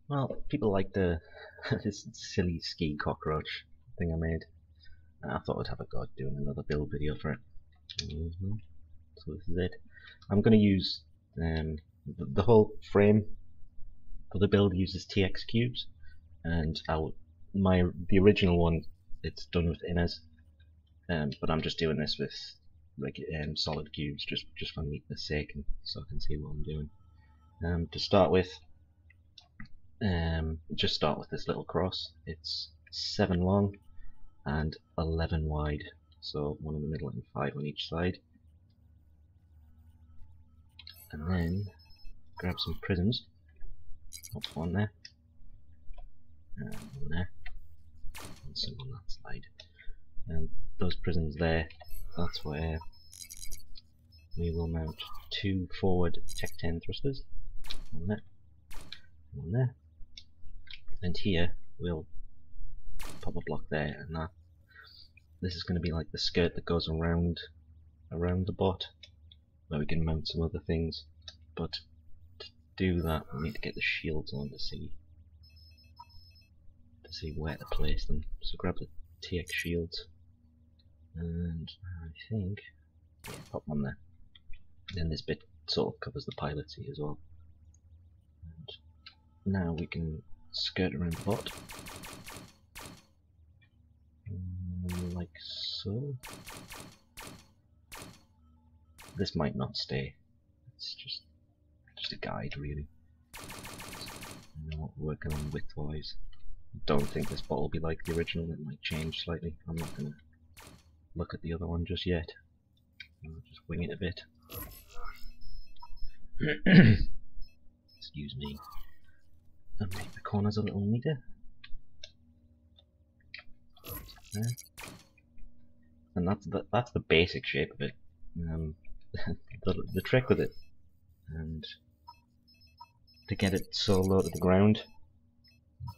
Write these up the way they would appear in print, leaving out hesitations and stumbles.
Well, people like the this silly ski cockroach thing I made. I thought I'd have a go at doing another build video for it. So this is it. I'm going to use the whole frame for the build uses TX cubes, and the original one, it's done with inners, but I'm just doing this with solid cubes just for neatness sake, and so I can see what I'm doing. To start with, just start with this little cross. It's 7 long and 11 wide, so 1 in the middle and 5 on each side. And then grab some prisms. Pop one there, and one there, and some on that side. And those prisms there, that's where we will mount 2 forward Tech 10 thrusters. One there, one there. And here we'll pop a block there, and this is going to be like the skirt that goes around the bot, where we can mount some other things. But to do that, we need to get the shields on to see where to place them. So grab the TX shields, and I think, yeah, pop one there. Then this bit sort of covers the pilot seat as well. And now we can skirt around the bot, like so. This might not stay. It's just a guide, really. I know what we're working on width-wise. Don't think this bot will be like the original. It might change slightly. I'm not gonna look at the other one just yet. I'll just wing it a bit. Excuse me. And make the corners a little neater. There. And that's the basic shape of it. The trick with it, and to get it so low to the ground,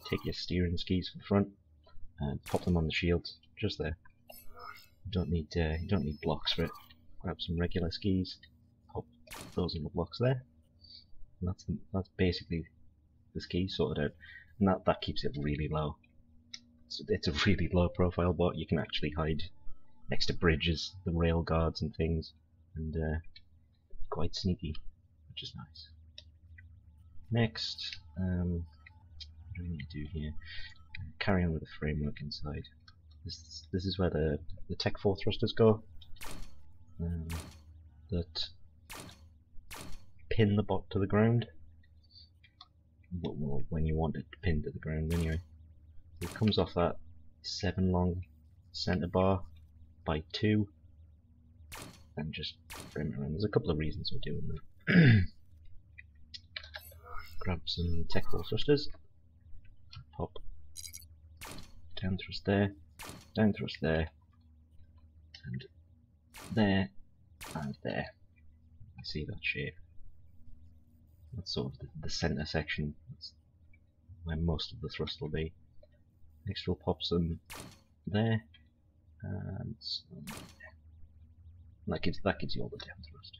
take your steering skis from the front and pop them on the shields, just there. You don't need blocks for it. Grab some regular skis, pop those on the blocks there, and that's basically the skis sorted out, and that keeps it really low. It's a really low profile bot. You can actually hide next to bridges, the rail guards and things, and quite sneaky, which is nice. Next, what do we need to do here? Carry on with the framework inside. This is where the Tech 4 thrusters go, that pin the bot to the ground. Well, when you want it pinned to the ground anyway. It comes off that 7 long center bar by 2, and just frame it around. There's a couple of reasons we're doing that. Grab some Tech 4 thrusters, pop down thrust there, down thrust there, and there, and there. You see that shape? That's sort of the center section. That's where most of the thrust will be. Next we'll pop some there, and some there. That gives you all the down thrust.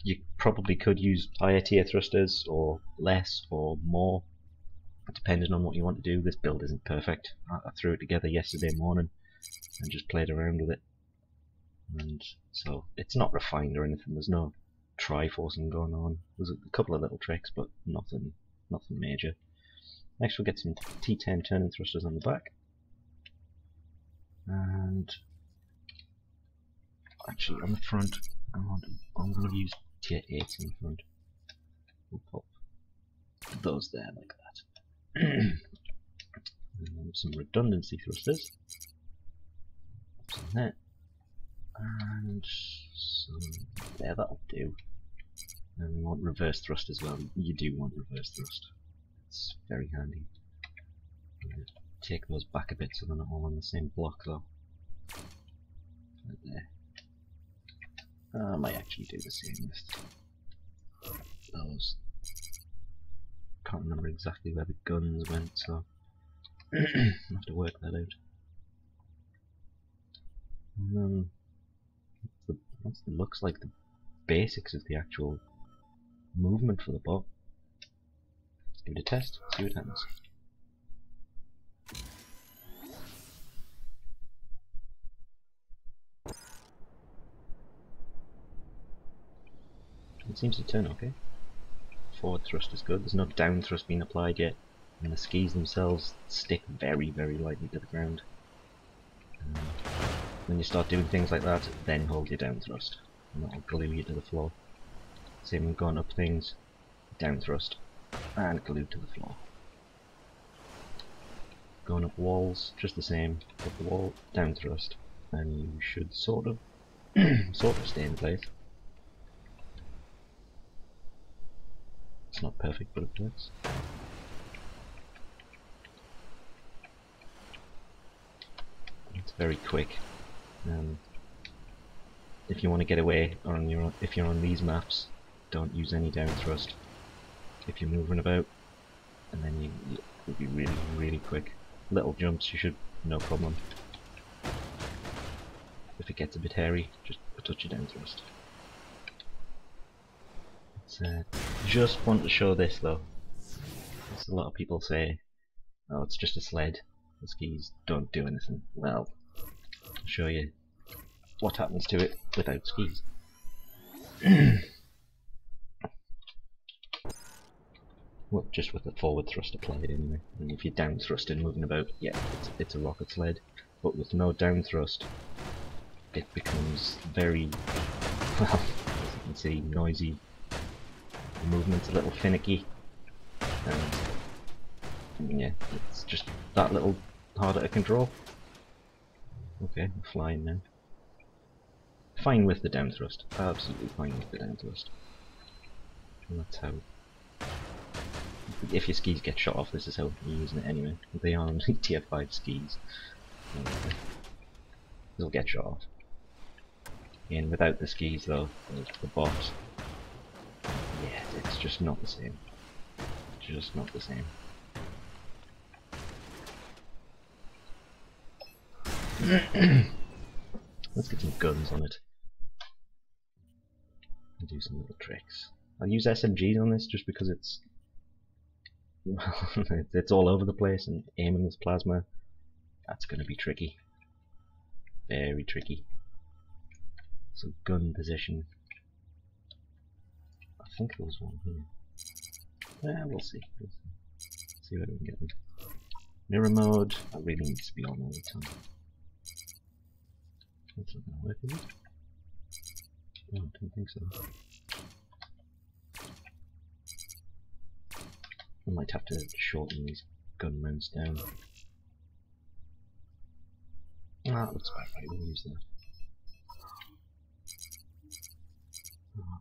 You probably could use higher tier thrusters, or less, or more, depending on what you want to do. This build isn't perfect. I threw it together yesterday morning and just played around with it, and so it's not refined or anything. There's no triforcing going on. There's a couple of little tricks, but nothing major. Next we'll get some T10 turning thrusters on the back, and actually on the front I'm going to use tier 8 in the front. We'll pop those there like that. And some redundancy thrusters, some there, and some there. That'll do. And we want reverse thrust as well. You do want reverse thrust. It's very handy. Take those back a bit so they're not all on the same block though. Right there. I might actually do the same with those. Can't remember exactly where the guns went, so I'll have to work that out. And that looks like the basics of the actual movement for the bot. Give it a test, see what happens. It seems to turn okay. Forward thrust is good, there's no down thrust being applied yet, and the skis themselves stick very, very lightly to the ground. When you start doing things like that, then hold your down thrust, and that'll glue you to the floor. Same when going up things, down thrust, and glue to the floor. Going up walls, just the same, up the wall, down thrust, and you should sort of stay in place. It's not perfect, but it works. It's very quick. If you want to get away, or if you're on these maps, don't use any down thrust. If you're moving about, and then you'll be really, really quick. Little jumps, you should, no problem. If it gets a bit hairy, just a touch of down thrust. Just want to show this though. As a lot of people say, oh, it's just a sled. The skis don't do anything. Well, I'll show you what happens to it without skis. Well, just with the forward thrust applied anyway. And if you're down thrust and moving about, yeah, it's a rocket sled. But with no down thrust, it becomes very, well, as you can see, noisy. The movement's a little finicky, and yeah, it's just that little harder to control. Okay, we're flying now. Fine with the down thrust, absolutely fine with the down thrust. And that's how. If your skis get shot off, this is how you're using it anyway. They are on tier 5 skis. They'll get shot off. And without the skis though, the bot, yeah, it's just not the same. Just not the same. Let's get some guns on it. And do some little tricks. I'll use SMGs on this just because it's it's all over the place, and aiming this plasma, that's going to be tricky. Very tricky. So gun position. I think there was one here. Yeah, we'll see. See where we can get them. Mirror mode, that really needs to be on all the time. That's not going to work, is it? No, I don't think so. I might have to shorten these gun mounts down. Ah, looks about right, we'll use that. Oh,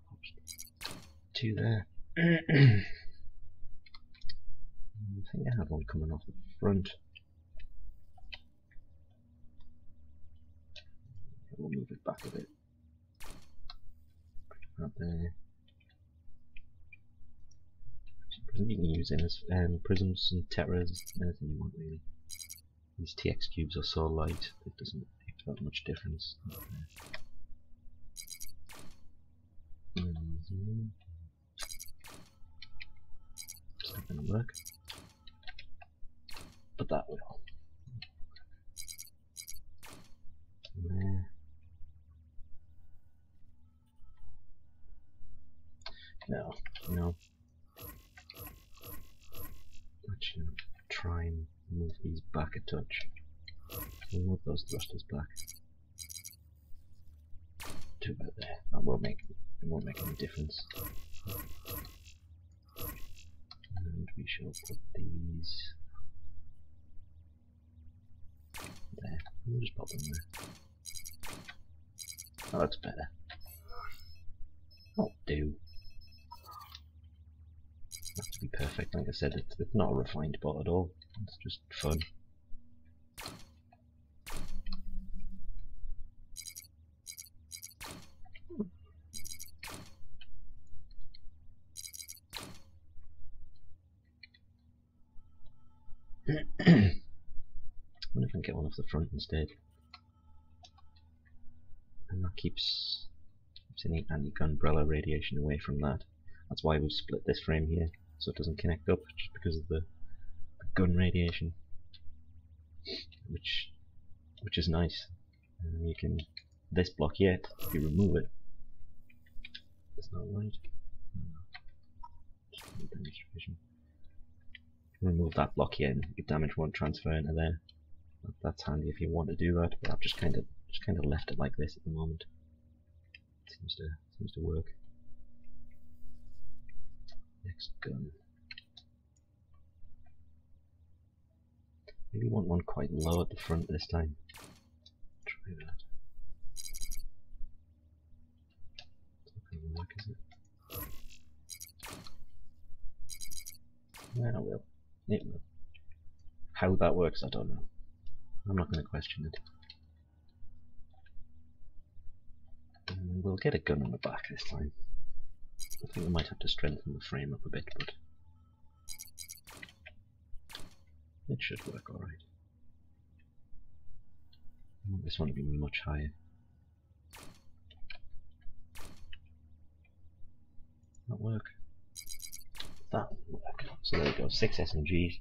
two there. I think I have one coming off the front. We'll move it back a bit. Right there. You can use it as prisms and tetras, anything you want really. These TX cubes are so light, it doesn't make that much difference. It's not going to work, but that will. There. No. Actually, try and move these back a touch. We'll move those thrusters back to about there. That won't make any difference. And we shall put these there. We'll just pop them there. Oh, that's better. That'll do. Not to be perfect, like I said, it's not a refined bot at all. It's just fun. I wonder if I can get one off the front instead. And that keeps any anti-gunbrella radiation away from that. That's why we've split this frame here. so it doesn't connect up just because of the gun radiation, which is nice. And you can, this block here, if you remove it, it's not right. Remove that block here, and your damage won't transfer into there. That's handy if you want to do that. But I've just kind of left it like this at the moment. It seems to work. Next gun. Maybe want one quite low at the front this time. Try that. It's not going to work, is it? Yeah, it will. It will. How that works, I don't know. I'm not going to question it. And we'll get a gun on the back this time. I think we might have to strengthen the frame up a bit, but it should work alright. I want this one to be much higher. That work? That will work. So there we go, 6 SMGs.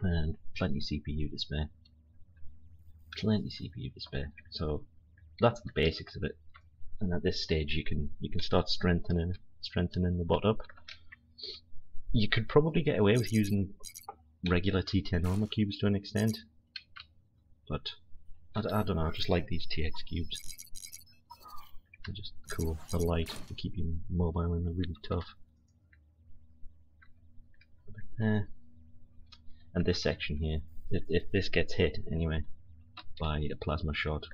And plenty CPU to spare. Plenty CPU to spare. So that's the basics of it. And at this stage you can start strengthening the bot up. You could probably get away with using regular T10 armor cubes to an extent, but I don't know, I just like these TX cubes. They're just cool, they're light, they keep you mobile and they're really tough. And this section here, if this gets hit anyway by a plasma shot,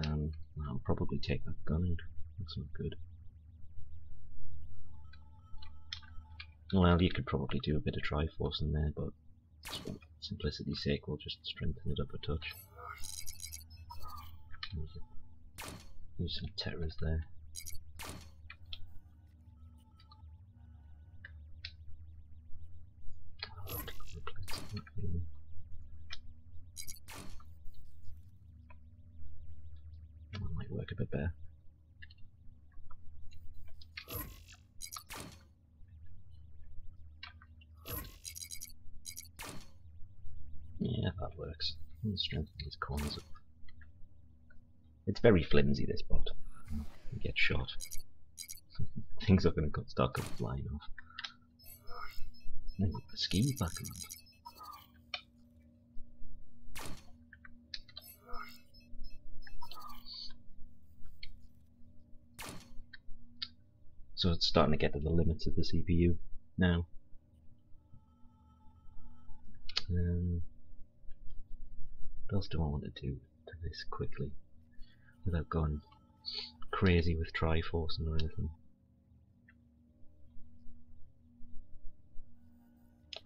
I'll probably take that gun out. That's not good. Well, you could probably do a bit of Triforce in there, but for simplicity's sake we'll just strengthen it up a touch. Use some terrors there. That might work a bit better. Yeah, that works. Let's strengthen these corners up. It's very flimsy, this bot. You get shot. Things are going to start flying off. Then the ski back around. So it's starting to get to the limits of the CPU now. What else do I want to do to this quickly without going crazy with Triforce or anything?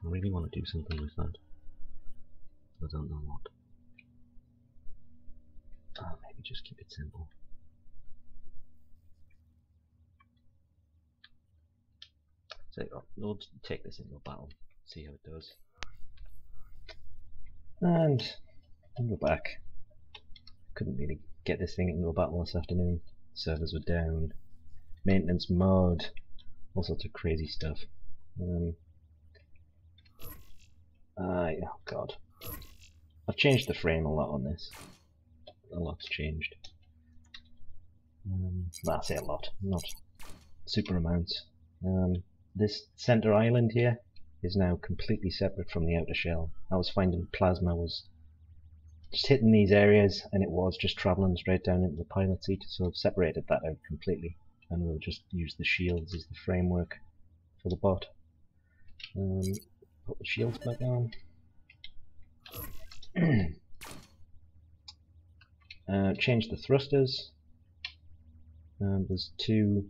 I really want to do something with that. I don't know what. Maybe just keep it simple. So we'll take this into a battle, see how it does. And we're back. Couldn't really get this thing into a battle this afternoon. Servers were down, maintenance mode, all sorts of crazy stuff. Oh god. I've changed the frame a lot on this. A lot's changed. I say a lot, not super amounts. This center island here is now completely separate from the outer shell. I was finding plasma was just hitting these areas and it was just travelling straight down into the pilot seat, so I've separated that out completely and we'll just use the shields as the framework for the bot. Put the shields back on. Change the thrusters. There's two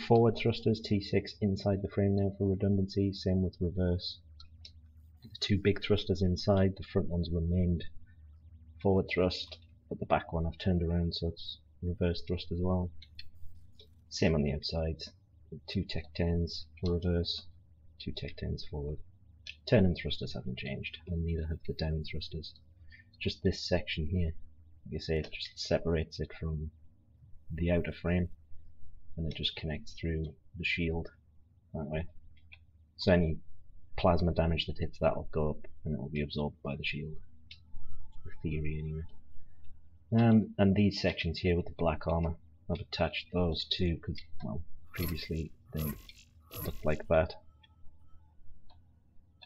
forward thrusters, T6 inside the frame now for redundancy, same with reverse. The two big thrusters inside, the front ones remained forward thrust, but the back one I've turned around so it's reverse thrust as well. Same on the outside, two Tech 10s for reverse, two Tech 10s forward. Turn and thrusters haven't changed, and neither have the down thrusters. Just this section here, like I say, it just separates it from the outer frame. and it just connects through the shield that way. So any plasma damage that hits that will go up and it will be absorbed by the shield. The theory anyway. And these sections here with the black armor, I've attached those too because, well, previously they looked like that.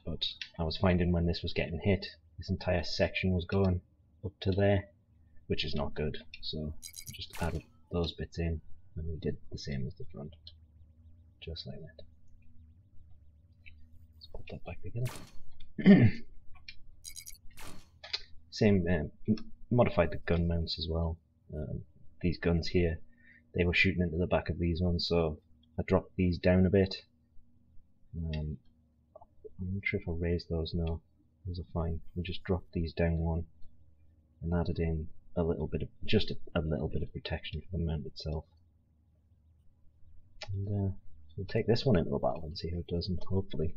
But I was finding when this was getting hit, this entire section was going up to there, which is not good. So I just added those bits in, and we did the same as the front, just like that. Let's put that back together. Same, modified the gun mounts as well. These guns here, they were shooting into the back of these ones, so I dropped these down a bit. I'm not sure if I raised those. No, those are fine. I just dropped these down one and added in a little bit of, just a little bit of protection for the mount itself. And we'll take this one into a battle and see how it does, and hopefully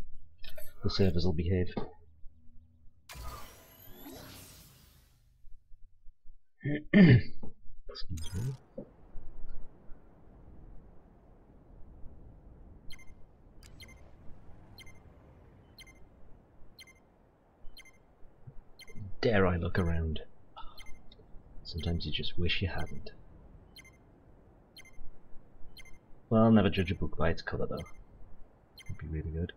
the servers will behave. Excuse me. Dare I look around? Sometimes you just wish you hadn't. Well, I'll never judge a book by its colour though. It'd be really good.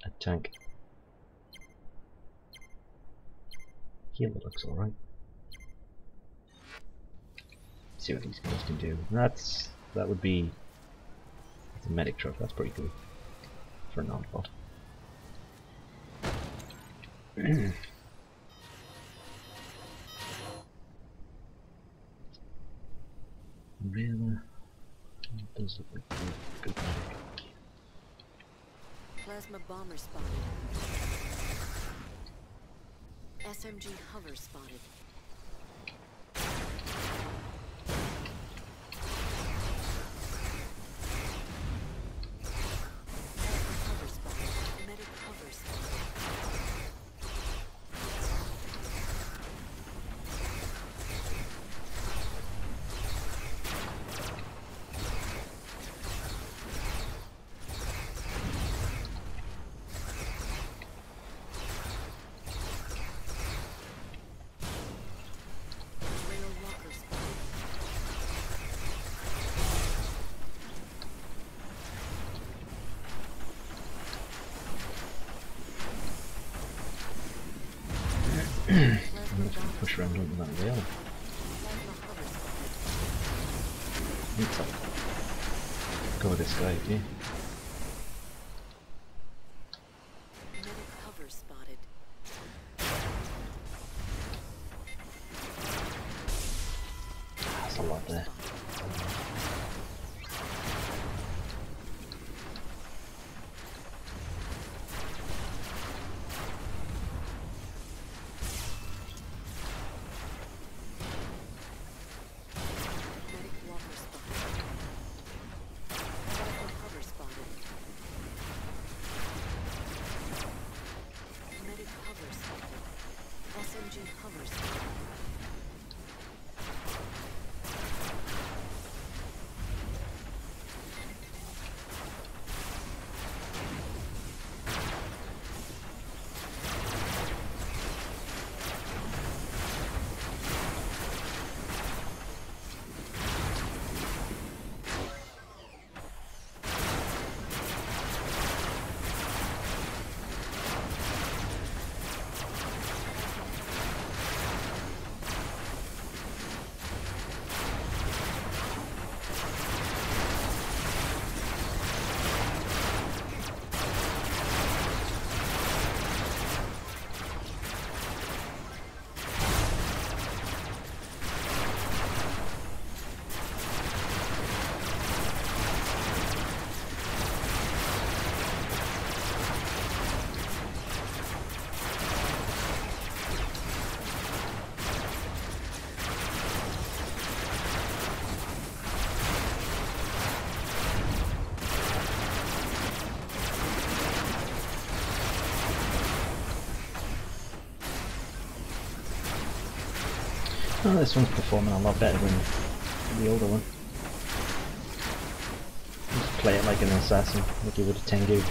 A tank. Healer looks alright. See what these guys can do. That would be a medic truck. That's pretty cool for a non-bot. Really? It does look like a good medic. Plasma bomber spotted. SMG hover spotted. Hover spotted. Medic hover spotted. I'm just going to push around onto that rail. Go with this guy, okay? Medic hover spotted. That's a lot there. SMG hover spotted. Oh, this one's performing a lot better than the older one. Just play it like an assassin, like you would a Tengu.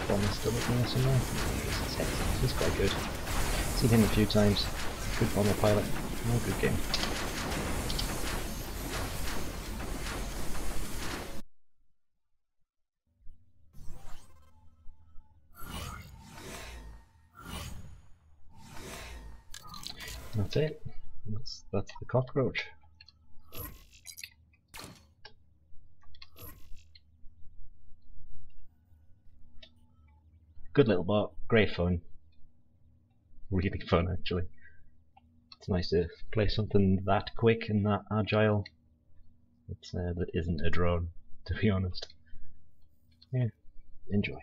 Bomb is still looking there somewhere. He's quite good. Seen him a few times. Good bomber pilot. No good game. That's it. That's the Cockroach. Good little bot, great fun. Really fun actually. It's nice to play something that quick and that agile. That isn't a drone, to be honest. Yeah, enjoy.